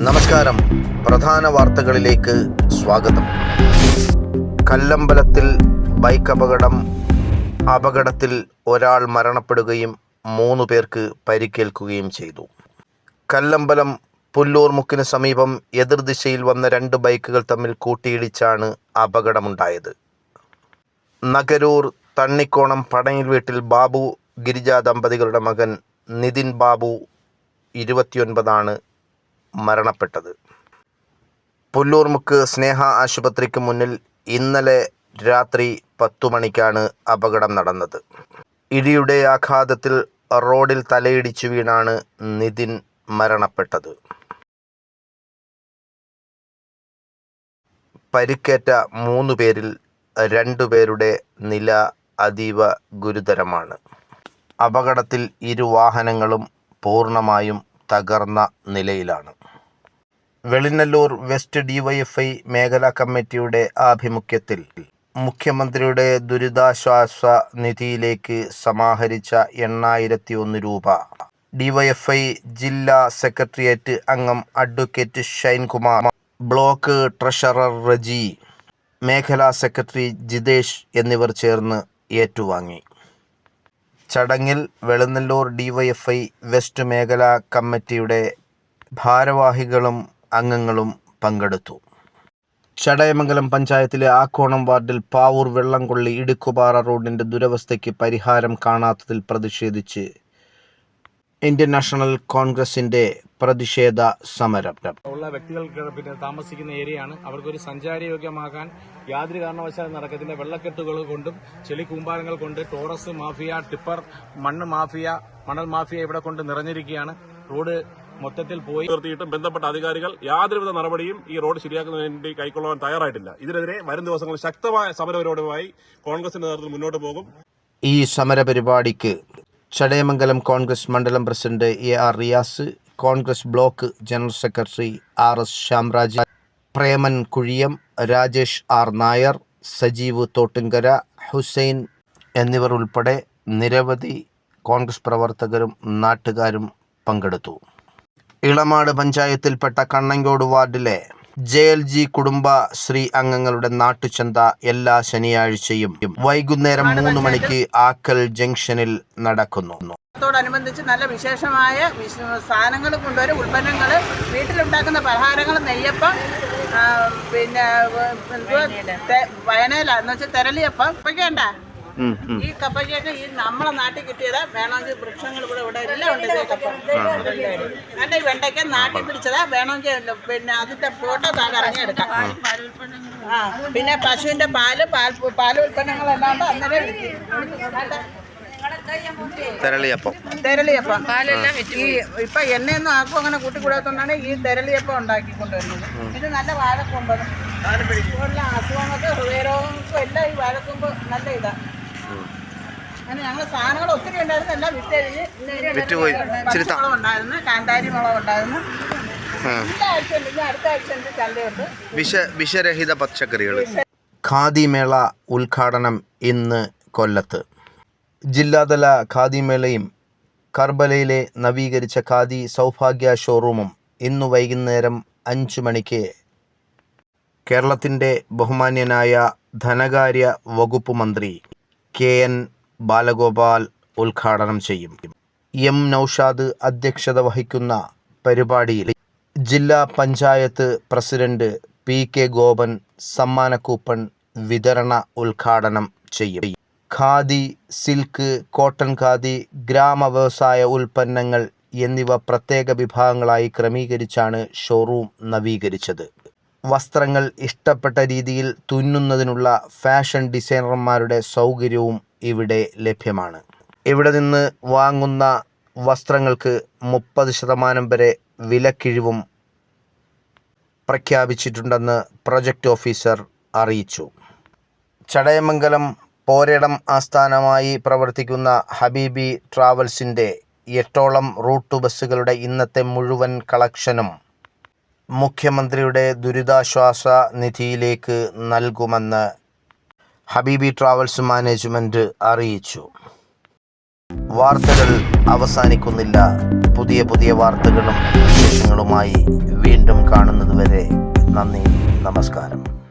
നമസ്കാരം. പ്രധാന വാർത്തകളിലേക്ക് സ്വാഗതം. കല്ലമ്പലത്തിൽ ബൈക്ക് അപകടത്തിൽ ഒരാൾ മരണപ്പെടുകയും 3 പേർക്ക് പരിക്കേൽക്കുകയും ചെയ്തു. കല്ലമ്പലം പുല്ലൂർമുക്കിന് സമീപം എതിർദിശയിൽ വന്ന 2 ബൈക്കുകൾ തമ്മിൽ കൂട്ടിയിടിച്ചാണ് അപകടമുണ്ടായത്. നഗരൂർ തണ്ണിക്കോണം പടയിൽ വീട്ടിൽ ബാബു ഗിരിജ ദമ്പതികളുടെ മകൻ നിതിൻ ബാബു 29 മരണപ്പെട്ടത്. പുല്ലൂർമുക്ക് സ്നേഹ ആശുപത്രിക്ക് മുന്നിൽ ഇന്നലെ രാത്രി 10 മണിക്കാണ് അപകടം നടന്നത്. ഇടിയുടെ ആഘാതത്തിൽ റോഡിൽ തലയിടിച്ചു വീണാണ് നിതിൻ മരണപ്പെട്ടത്. പരിക്കേറ്റ 3 പേരിൽ 2 പേരുടെ നില അതീവ ഗുരുതരമാണ്. അപകടത്തിൽ 2 വാഹനങ്ങളും പൂർണ്ണമായും തകർന്ന നിലയിലാണ്. വെളിനല്ലൂർ വെസ്റ്റ് ഡിവൈഎഫ്ഐ മേഖലാ കമ്മിറ്റിയുടെ ആഭിമുഖ്യത്തിൽ മുഖ്യമന്ത്രിയുടെ ദുരിതാശ്വാസ നിധിയിലേക്ക് സമാഹരിച്ച 8001 രൂപ ഡിവൈഎഫ്ഐ ജില്ലാ സെക്രട്ടേറിയറ്റ് അംഗം advocate Shine Kumar, block treasurer Reji, മേഖലാ സെക്രട്ടറി ജിതേഷ് എന്നിവർ ചേർന്ന് ഏറ്റുവാങ്ങി. ചടങ്ങിൽ വെളിനല്ലൂർ ഡിവൈഎഫ്ഐ വെസ്റ്റ് മേഖലാ കമ്മിറ്റിയുടെ ഭാരവാഹികളും അംഗങ്ങളും പങ്കെടുത്തു. ചടയമംഗലം പഞ്ചായത്തിലെ ആക്കോണം വാർഡിൽ പാവൂർ വെള്ളംകൊള്ളി ഇടുക്കുപാറ റോഡിൻ്റെ ദുരവസ്ഥയ്ക്ക് പരിഹാരം കാണാത്തതിൽ പ്രതിഷേധിച്ച് ഇന്ത്യൻ നാഷണൽ കോൺഗ്രസിൻ്റെ പ്രതിഷേധ സമരം. ഉള്ള വ്യക്തികൾക്ക് താമസിക്കുന്ന ഏരിയയാണ്. അവർക്കൊരു സഞ്ചാരയോഗ്യമാകാൻ യാതൊരു കാരണവശാലും നടക്കത്തില്ല. വെള്ളക്കെട്ടുകൾ കൊണ്ടും ചെളി കൂമ്പാരങ്ങൾ കൊണ്ട് ടോറസ് മാഫിയ, ടിപ്പർ, മണ്ണ് മാഫിയ, മണൽ മാഫിയ ഇവിടെ കൊണ്ട് നിറഞ്ഞിരിക്കുകയാണ്. റോഡ് മൊത്തത്തിൽ പോയി നിർത്തിയിട്ടും ബന്ധപ്പെട്ട അധികാരികൾ യാതൊരുവിധ നടപടിയും ഈ റോഡ് ശരിയാക്കുന്നതിന് വേണ്ടി കൈക്കൊള്ളാൻ തയ്യാറായിട്ടില്ല. ഇതിനെതിരെ വരും ദിവസങ്ങളിൽ ശക്തമായ സമരപരിപാടിയുമായി കോൺഗ്രസിന്റെ നേതൃത്വത്തിൽ മുന്നോട്ട് പോകും. ഈ സമരപരിപാടിക്ക് ചടയമംഗലം കോൺഗ്രസ് മണ്ഡലം president AR Riyas, Congress block general secretary RS Shyamraj, Preman Kuzhiyam, Rajesh R Nair, Sajeev Thottunkara, Hussain എന്നിവർ ഉൾപ്പെടെ നിരവധി കോൺഗ്രസ് പ്രവർത്തകരും നാട്ടുകാരും പങ്കെടുത്തു. ഇളമാട് പഞ്ചായത്തിൽപ്പെട്ട കണ്ണങ്കോട് വാർഡിലെ JLG കുടുംബശ്രീ അംഗങ്ങളുടെ നാട്ടുചന്ത എല്ലാ ശനിയാഴ്ചയും വൈകുന്നേരം 3 മണിക്ക് ആക്കൽ ജംഗ്ഷനിൽ നടക്കുന്നു. ത്തോടനുബന്ധിച്ച് നല്ല വിശേഷമായ സാധനങ്ങൾ കൊണ്ടുവരും. ഉൽപ്പന്നങ്ങൾ, വീട്ടിലുണ്ടാക്കുന്ന പലഹാരങ്ങൾ, നെയ്യപ്പം, പിന്നെ വയനയില എന്ന് വെച്ചാൽ തെരളിയപ്പം, കപ്പയ്ക്കേണ്ട ഈ കപ്പയ്ക്കൊക്കെ ഈ നമ്മളെ നാട്ടിൽ കിട്ടിയതാ. വേണമെങ്കിൽ വൃക്ഷങ്ങൾ ഇവിടെ എല്ലാം ഉണ്ട്. നല്ല വെണ്ടയ്ക്ക നാട്ടിൽ പിടിച്ചതാ. വേണമെങ്കിൽ പിന്നെ അതിന്റെ ഫോട്ടോ താഴെ ഇറങ്ങിയെടുക്കാം. പിന്നെ പശുവിന്റെ പാല് ഉൽപ്പന്നങ്ങളെല്ലാം അന്നേരം തെരളിയപ്പം ഈ ഇപ്പൊ എണ്ണയൊന്നും ആക്കും അങ്ങനെ കൂട്ടിക്കൂടാത്തോണ്ടാണ് ഈ തെരളിയപ്പം ഉണ്ടാക്കിക്കൊണ്ടുവരുന്നത്. ഇത് നല്ല വാഴക്കൊമ്പ്, എല്ലാ അസുഖങ്ങൾക്ക്, ഹൃദയരോഗങ്ങൾക്കും എല്ലാം ഈ വാഴക്കൊമ്പ് നല്ല ഇതാ. അങ്ങനെ ഞങ്ങൾ സാധനങ്ങൾ ഒത്തിരി ഉണ്ടായിരുന്നു. എല്ലാം വിറ്റഴിഞ്ഞ് പച്ചമുളക് ഉണ്ടായിരുന്നു, കാന്താരി മുളക് ഉണ്ടായിരുന്നു. എല്ലാ ആഴ്ചയുണ്ട്. ഇനി അടുത്ത ആഴ്ച ചന്തയുണ്ട്. വിഷരഹിത പച്ചക്കറികൾ. ഖാദി മേള ഉദ്ഘാടനം ഇന്ന് കൊല്ലത്ത്. ജില്ലാതല ഖാദി മേളയും കർബലയിലെ നവീകരിച്ച ഖാദി സൗഭാഗ്യ ഷോറൂമും ഇന്നു വൈകുന്നേരം 5 മണിക്ക് കേരളത്തിൻ്റെ ബഹുമാന്യനായ ധനകാര്യ വകുപ്പ് മന്ത്രി KN ബാലഗോപാൽ ഉദ്ഘാടനം ചെയ്യും. M നൌഷാദ് അധ്യക്ഷത വഹിക്കുന്ന പരിപാടിയിൽ ജില്ലാ പഞ്ചായത്ത് പ്രസിഡന്റ് PK ഗോപൻ സമ്മാന കൂപ്പൺ വിതരണ ഉദ്ഘാടനം ചെയ്യും. ഖാദി, സിൽക്ക്, കോട്ടൺ ഖാദി, ഗ്രാമ വ്യവസായ ഉൽപ്പന്നങ്ങൾ എന്നിവ പ്രത്യേക വിഭാഗങ്ങളായി ക്രമീകരിച്ചാണ് ഷോറൂം നവീകരിച്ചത്. വസ്ത്രങ്ങൾ ഇഷ്ടപ്പെട്ട രീതിയിൽ തുന്നുന്നതിനുള്ള ഫാഷൻ ഡിസൈനർമാരുടെ സൗകര്യവും ഇവിടെ ലഭ്യമാണ്. ഇവിടെ നിന്ന് വാങ്ങുന്ന വസ്ത്രങ്ങൾക്ക് 30% വരെ വിലക്കിഴിവും പ്രഖ്യാപിച്ചിട്ടുണ്ടെന്ന് പ്രൊജക്ട് ഓഫീസർ അറിയിച്ചു. ചടയമംഗലം പോരടം ആസ്ഥാനമായി പ്രവർത്തിക്കുന്ന ഹബീബി ട്രാവൽസിൻ്റെ 8ഓളം റൂട്ട് ബസ്സുകളുടെ ഇന്നത്തെ മുഴുവൻ കളക്ഷനും മുഖ്യമന്ത്രിയുടെ ദുരിതാശ്വാസ നിധിയിലേക്ക് നൽകുമെന്ന് ഹബീബി ട്രാവൽസ് മാനേജ്മെൻറ്റ് അറിയിച്ചു. വാർത്തകൾ അവസാനിക്കുന്നില്ല. പുതിയ പുതിയ വാർത്തകളും വിശേഷങ്ങളുമായി വീണ്ടും കാണുന്നതുവരെ നന്ദി, നമസ്കാരം.